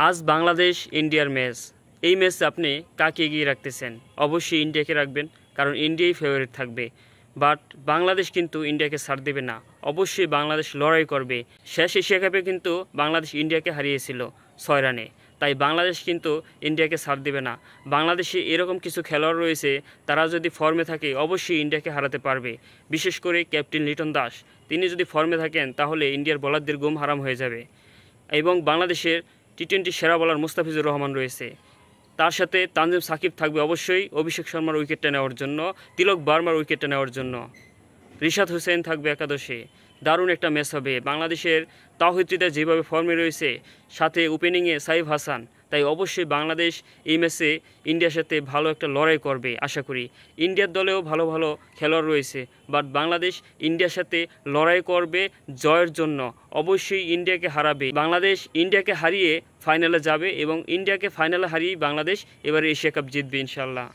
আজ বাংলাদেশ ইন্ডিয়ার ম্যাচ। এই ম্যাচে আপনি কাকে এগিয়ে রাখতেছেন? অবশ্যই ইন্ডিয়াকে রাখবেন, কারণ ইন্ডিয়াই ফেভারিট থাকবে। বাট বাংলাদেশ কিন্তু ইন্ডিয়াকে ছাড় দেবে না, অবশ্যই বাংলাদেশ লড়াই করবে। শেষ এশিয়া কাপে কিন্তু বাংলাদেশ ইন্ডিয়াকে হারিয়েছিল 6 রানে, তাই বাংলাদেশ কিন্তু ইন্ডিয়াকে ছাড় দেবে না। বাংলাদেশে এরকম কিছু খেলোয়াড় রয়েছে, তারা যদি ফর্মে থাকে অবশ্যই ইন্ডিয়াকে হারাতে পারবে। বিশেষ করে ক্যাপ্টেন লিটন দাস, তিনি যদি ফর্মে থাকেন তাহলে ইন্ডিয়ার বোলারদের ঘুম হারাম হয়ে যাবে। এবং বাংলাদেশের টি-20 সেরা বোলার মুস্তাফিজুর রহমান রয়েছে, তার সাথে তানজিম সাকিব থাকবে অবশ্যই অভিষেক শর্মার উইকেটটা নেওয়ার জন্য, তিলক বার্মার উইকেটটা নেওয়ার জন্য। রিশাদ হোসেন থাকবে একাদশে। দারুণ একটা ম্যাচ হবে। বাংলাদেশের তাওহিদ হৃদয় যেভাবে ফর্মে রয়েছে, সাথে ওপেনিংয়ে সাইফ হাসান, তাই অবশ্যই বাংলাদেশ এই ম্যাচে ইন্ডিয়ার সাথে ভালো একটা লড়াই করবে আশা করি। ইন্ডিয়ার দলেও ভালো ভালো খেলোয়াড় রয়েছে, বাট বাংলাদেশ ইন্ডিয়ার সাথে লড়াই করবে জয়ের জন্য। অবশ্যই ইন্ডিয়াকে হারাবে বাংলাদেশ, ইন্ডিয়াকে হারিয়ে ফাইনালে যাবে এবং ইন্ডিয়াকে ফাইনালে হারিয়ে বাংলাদেশ এবারে এশিয়া কাপ জিতবে ইনশাল্লাহ।